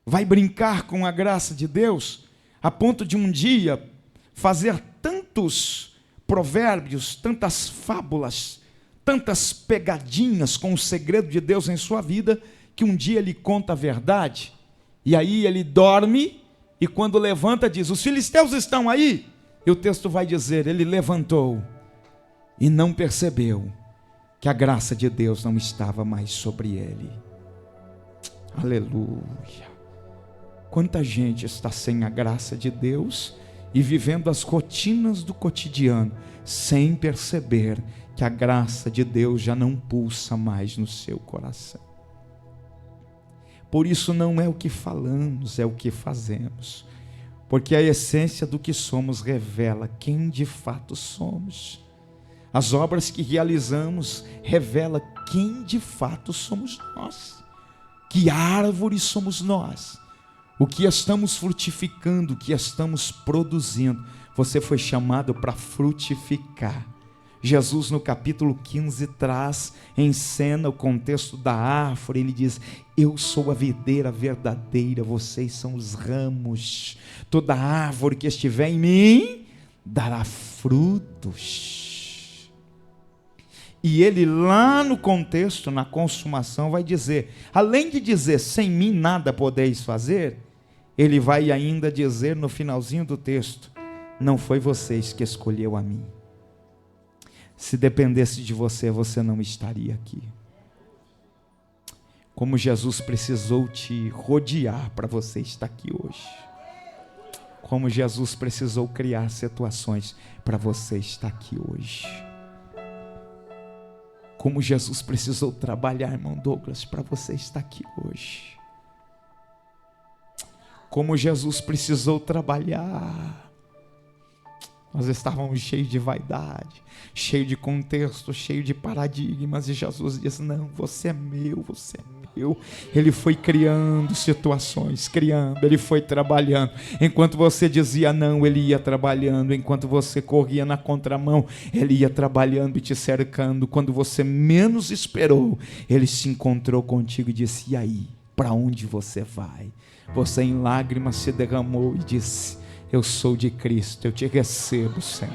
Vai brincar com a graça de Deus, a ponto de um dia fazer tantos provérbios, tantas fábulas, tantas pegadinhas com o segredo de Deus em sua vida, que um dia ele conta a verdade, e aí ele dorme, e quando levanta diz, os filisteus estão aí, e o texto vai dizer, ele levantou, e não percebeu, que a graça de Deus não estava mais sobre ele. Aleluia. Quanta gente está sem a graça de Deus e vivendo as rotinas do cotidiano, sem perceber que a graça de Deus já não pulsa mais no seu coração. Por isso não é o que falamos, é o que fazemos. Porque a essência do que somos revela quem de fato somos. As obras que realizamos revelam quem de fato somos nós. Que árvore somos nós. O que estamos frutificando, o que estamos produzindo. Você foi chamado para frutificar. Jesus no capítulo 15 traz em cena o contexto da árvore. Ele diz, eu sou a videira verdadeira, vocês são os ramos. Toda árvore que estiver em mim dará frutos. E ele lá no contexto, na consumação, vai dizer, além de dizer, sem mim nada podeis fazer, ele vai ainda dizer no finalzinho do texto, não foi vocês que escolheu a mim. Se dependesse de você, você não estaria aqui. Como Jesus precisou te rodear para você estar aqui hoje. Como Jesus precisou criar situações para você estar aqui hoje. Como Jesus precisou trabalhar, irmão Douglas, para você estar aqui hoje. Como Jesus precisou trabalhar Nós estávamos cheios de vaidade, cheio de contexto, cheio de paradigmas, e Jesus diz: não, você é meu, você é meu. Ele foi criando situações, ele foi trabalhando. Enquanto você dizia não, ele ia trabalhando. Enquanto você corria na contramão, ele ia trabalhando e te cercando. Quando você menos esperou, ele se encontrou contigo e disse: e aí, para onde você vai? Você em lágrimas se derramou e disse: eu sou de Cristo, eu te recebo, Senhor.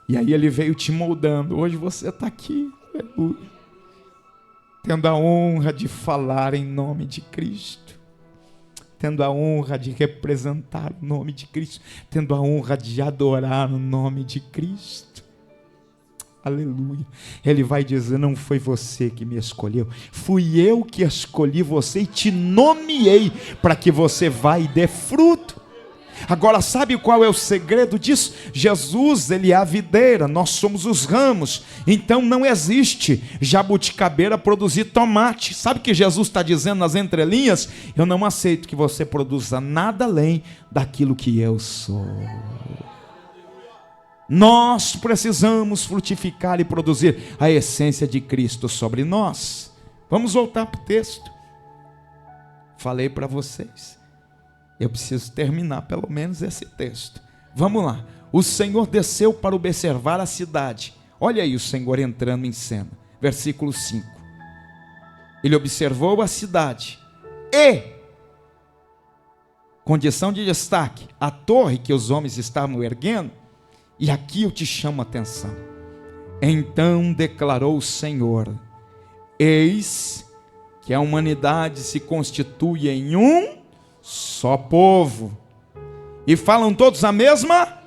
E aí ele veio te moldando. Hoje você está aqui, aleluia, tendo a honra de falar em nome de Cristo, tendo a honra de representar o nome de Cristo, tendo a honra de adorar o nome de Cristo. Aleluia. Ele vai dizer: não foi você que me escolheu, fui eu que escolhi você e te nomeei para que você vá e dê fruto. Agora, sabe qual é o segredo disso? Jesus, ele é a videira, nós somos os ramos. Então não existe jabuticabeira produzir tomate. Sabe o que Jesus está dizendo nas entrelinhas? Eu não aceito que você produza nada além daquilo que eu sou. Nós precisamos frutificar e produzir a essência de Cristo sobre nós. Vamos voltar para o texto. Falei para vocês, eu preciso terminar pelo menos esse texto. Vamos lá. O Senhor desceu para observar a cidade. Olha aí o Senhor entrando em cena. Versículo 5. Ele observou a cidade e, condição de destaque, a torre que os homens estavam erguendo. E aqui eu te chamo a atenção. Então declarou o Senhor: eis que a humanidade se constitui em um só povo, e falam todos a mesma,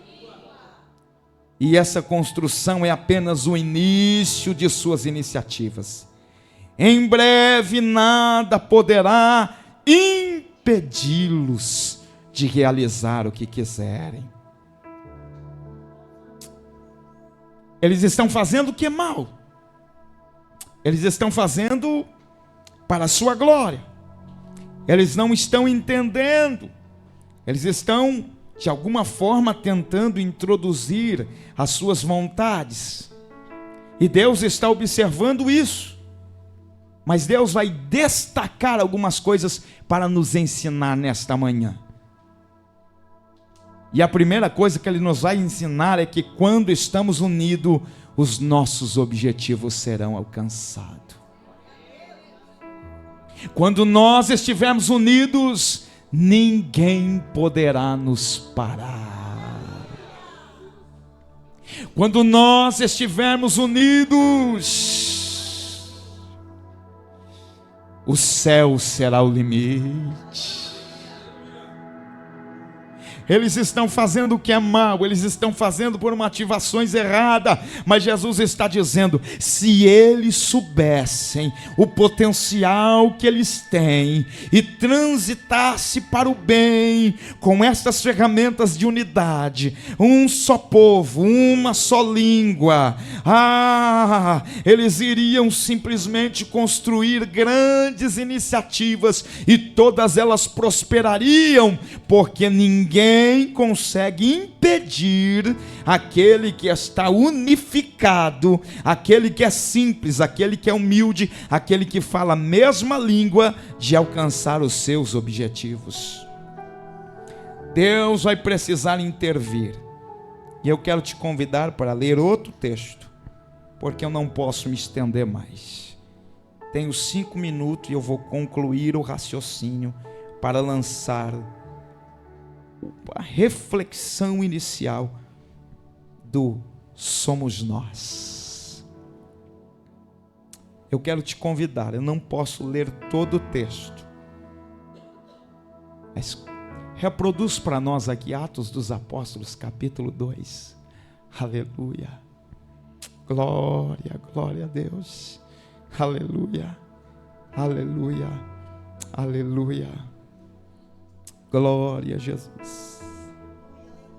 e essa construção é apenas o início de suas iniciativas. Em breve nada poderá impedi-los de realizar o que quiserem. Eles estão fazendo o que é mal. Eles estão fazendo para a sua glória. Eles não estão entendendo. Eles estão, de alguma forma, tentando introduzir as suas vontades. E Deus está observando isso. Mas Deus vai destacar algumas coisas para nos ensinar nesta manhã. E a primeira coisa que Ele nos vai ensinar é que quando estamos unidos, os nossos objetivos serão alcançados. Quando nós estivermos unidos, ninguém poderá nos parar. Quando nós estivermos unidos, o céu será o limite. Eles estão fazendo o que é mal, eles estão fazendo por motivações erradas, mas Jesus está dizendo: se eles soubessem o potencial que eles têm e transitasse para o bem com estas ferramentas de unidade, um só povo, uma só língua, eles iriam simplesmente construir grandes iniciativas e todas elas prosperariam, porque ninguém consegue impedir aquele que está unificado, aquele que é simples, aquele que é humilde, aquele que fala a mesma língua, de alcançar os seus objetivos. Deus vai precisar intervir. E eu quero te convidar para ler outro texto, porque eu não posso me estender mais. Tenho 5 minutos e eu vou concluir o raciocínio para lançar a reflexão inicial do somos nós. Eu quero te convidar, eu não posso ler todo o texto, mas reproduz para nós aqui Atos dos Apóstolos, capítulo 2. Aleluia. Glória, glória a Deus. Aleluia. Aleluia. Aleluia. Glória a Jesus.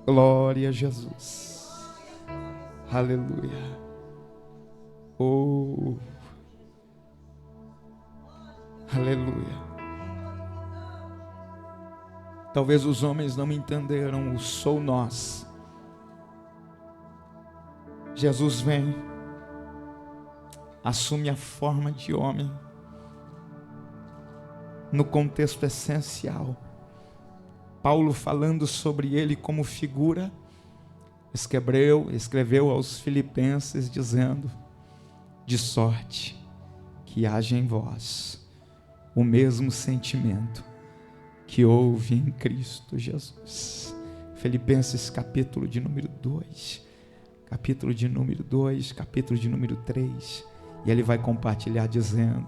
Glória a Jesus. Aleluia. Oh. Aleluia. Talvez os homens não entenderam o sou nós. Jesus vem, assume a forma de homem, no contexto essencial. Paulo, falando sobre ele como figura, escreveu aos Filipenses dizendo: de sorte que haja em vós o mesmo sentimento que houve em Cristo Jesus. Filipenses capítulo de número 2, capítulo de número 2, capítulo de número 3, e ele vai compartilhar dizendo: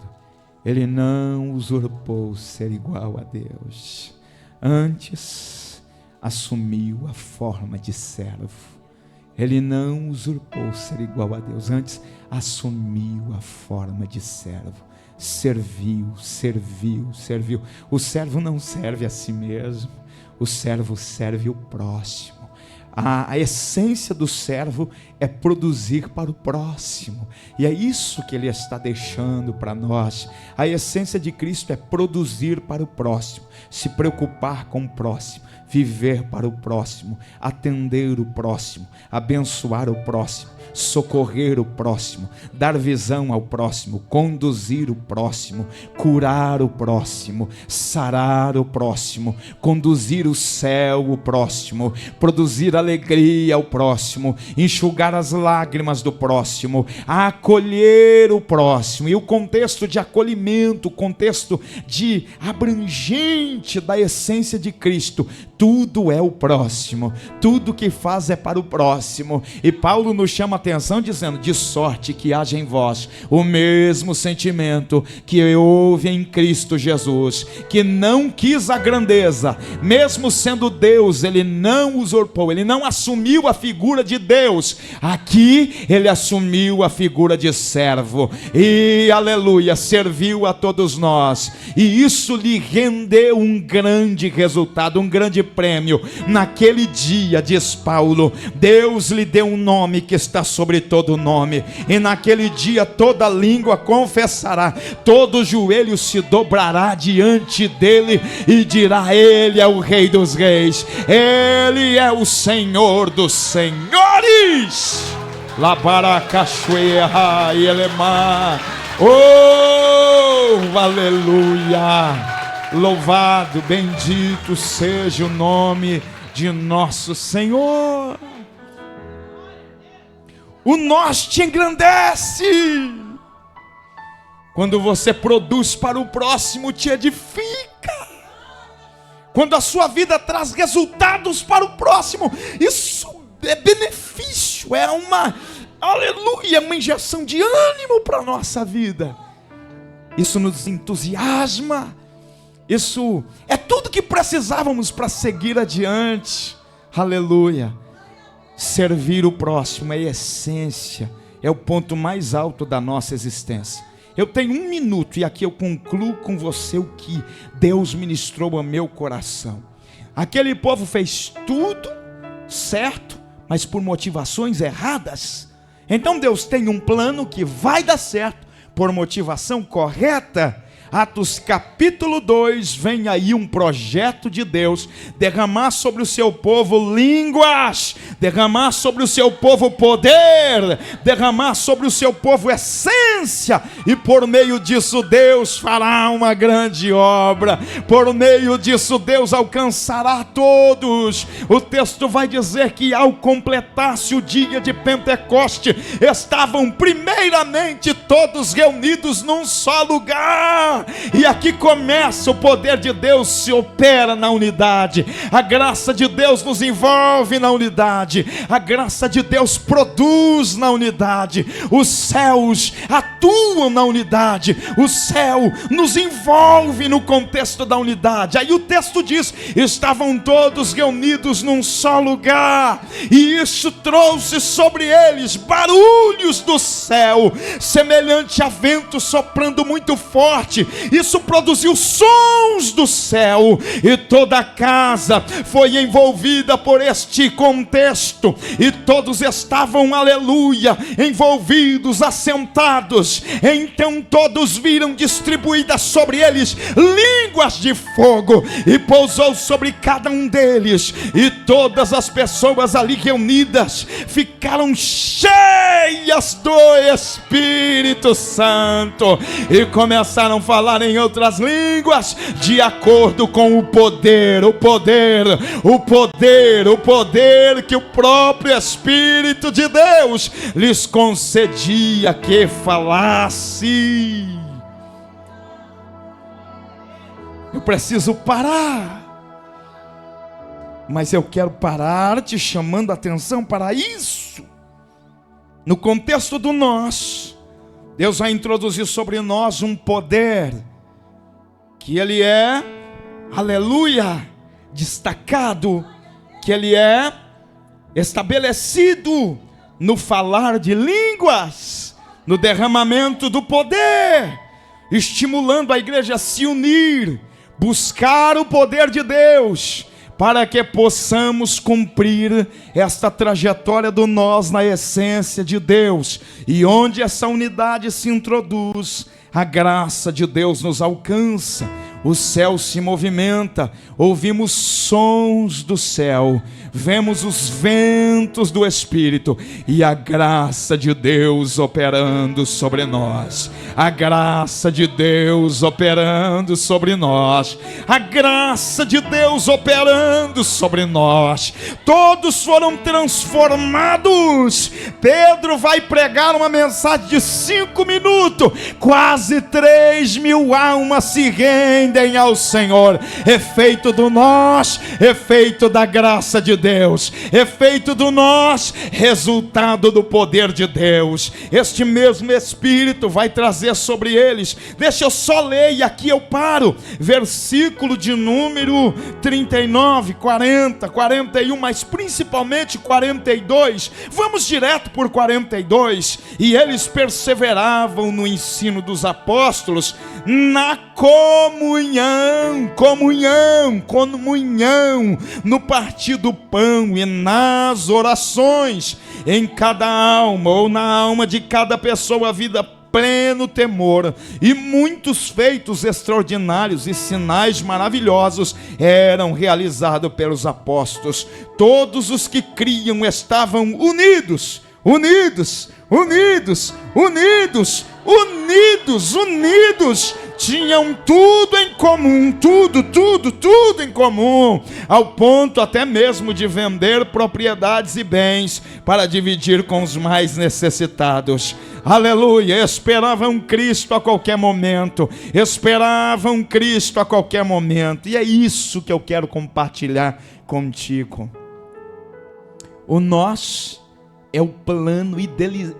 ele não usurpou ser igual a Deus, antes assumiu a forma de servo. Ele não usurpou ser igual a Deus, antes assumiu a forma de servo. Serviu. O servo não serve a si mesmo, o servo serve o próximo. A essência do servo é produzir para o próximo, e é isso que ele está deixando para nós. A essência de Cristo é produzir para o próximo, se preocupar com o próximo, viver para o próximo, atender o próximo, abençoar o próximo, socorrer o próximo, dar visão ao próximo, conduzir o próximo, curar o próximo, sarar o próximo, conduzir o céu o próximo, produzir alegria ao próximo, enxugar as lágrimas do próximo, acolher o próximo. E o contexto de acolhimento, o contexto de abrangente da essência de Cristo, tudo é o próximo, tudo que faz é para o próximo. E Paulo nos chama a atenção dizendo: de sorte que haja em vós o mesmo sentimento que houve em Cristo Jesus, que não quis a grandeza, mesmo sendo Deus, ele não usurpou, ele não assumiu a figura de Deus. Aqui ele assumiu a figura de servo, e aleluia, serviu a todos nós, e isso lhe rendeu um grande resultado, um grande prêmio. Naquele dia, diz Paulo, Deus lhe deu um nome que está sobre todo nome, e naquele dia toda língua confessará, todo joelho se dobrará diante dele e dirá: ele é o Rei dos Reis, ele é o Senhor dos Senhores. Labaracachoeira e Elemar. Oh, aleluia! Louvado, bendito seja o nome de nosso Senhor. O nós te engrandece. Quando você produz para o próximo, te edifica. Quando a sua vida traz resultados para o próximo, isso é benefício, é uma, aleluia, uma injeção de ânimo para a nossa vida. Isso nos entusiasma. Isso é tudo que precisávamos para seguir adiante. Aleluia. Servir o próximo é a essência, é o ponto mais alto da nossa existência. Eu tenho 1 minuto e aqui eu concluo com você o que Deus ministrou ao meu coração. Aquele povo fez tudo certo, mas por motivações erradas. Então Deus tem um plano que vai dar certo por motivação correta. Atos capítulo 2, vem aí um projeto de Deus, derramar sobre o seu povo línguas, derramar sobre o seu povo poder, derramar sobre o seu povo essência, e por meio disso Deus fará uma grande obra, por meio disso Deus alcançará todos. O texto vai dizer que ao completar-se o dia de Pentecoste, estavam primeiramente todos reunidos num só lugar. E aqui começa o poder de Deus, se opera na unidade. A graça de Deus nos envolve na unidade. A graça de Deus produz na unidade. Os céus atuam na unidade. O céu nos envolve no contexto da unidade. Aí o texto diz: estavam todos reunidos num só lugar, e isso trouxe sobre eles barulhos do céu, semelhante a vento soprando muito forte. Isso produziu sons do céu, e toda a casa foi envolvida por este contexto, e todos estavam, aleluia, envolvidos, assentados Deus. Então todos viram distribuídas sobre eles línguas de fogo, e pousou sobre cada um deles, e todas as pessoas ali reunidas ficaram cheias do Espírito Santo, e começaram a falar em outras línguas, de acordo com o poder que o próprio Espírito de Deus lhes concedia que falasse. Eu preciso parar, mas eu quero parar te chamando a atenção para isso. No contexto do nós, Deus vai introduzir sobre nós um poder que ele é, aleluia, destacado, que ele é estabelecido no falar de línguas, no derramamento do poder, estimulando a igreja a se unir, buscar o poder de Deus, para que possamos cumprir esta trajetória do nós na essência de Deus. E onde essa unidade se introduz, a graça de Deus nos alcança, o céu se movimenta, ouvimos sons do céu, vemos os ventos do Espírito, e a graça de Deus operando sobre nós, a graça de Deus operando sobre nós, a graça de Deus operando sobre nós. Todos foram transformados. Pedro vai pregar uma mensagem de 5 minutos, quase 3.000 almas se rendem ao Senhor. Efeito do nós, efeito da graça de Deus, efeito do nós, resultado do poder de Deus. Este mesmo Espírito vai trazer sobre eles, deixa eu só ler e aqui eu paro, versículo de número 39, 40, 41, mas principalmente 42, vamos direto por 42, e eles perseveravam no ensino dos apóstolos, na comunhão, no partir do pão e nas orações, em cada alma ou na alma de cada pessoa a vida pleno temor, e muitos feitos extraordinários e sinais maravilhosos eram realizados pelos apóstolos. Todos os que criam estavam unidos, tinham tudo em comum, tudo em comum, ao ponto até mesmo de vender propriedades e bens para dividir com os mais necessitados. Aleluia, esperavam Cristo a qualquer momento, e é isso que eu quero compartilhar contigo. O nós é o plano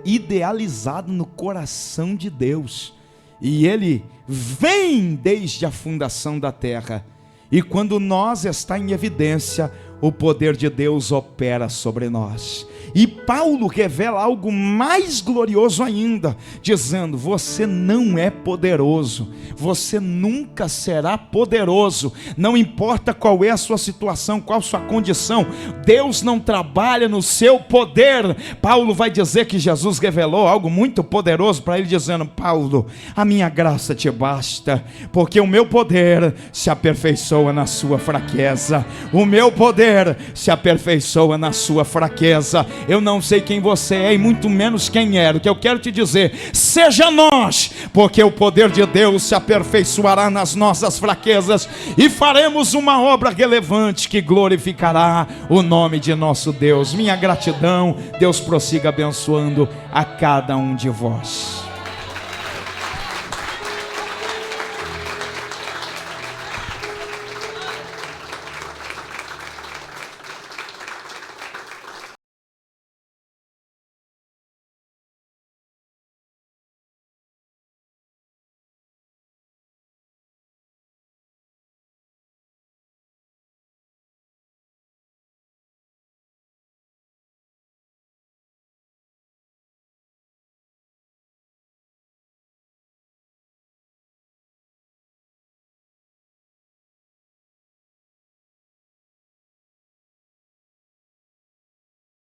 idealizado no coração de Deus, e ele vem desde a fundação da terra, e quando nós está em evidência, o poder de Deus opera sobre nós. E Paulo revela algo mais glorioso ainda, dizendo: você não é poderoso, você nunca será poderoso, não importa qual é a sua situação, qual a sua condição, Deus não trabalha no seu poder. Paulo vai dizer que Jesus revelou algo muito poderoso para ele, dizendo: Paulo, a minha graça te basta, porque o meu poder se aperfeiçoa na sua fraqueza, o meu poder se aperfeiçoa na sua fraqueza. Eu não sei quem você é e muito menos quem era. O que eu quero te dizer: seja nós, porque o poder de Deus se aperfeiçoará nas nossas fraquezas, e faremos uma obra relevante que glorificará o nome de nosso Deus. Minha gratidão. Deus prossiga abençoando a cada um de vós.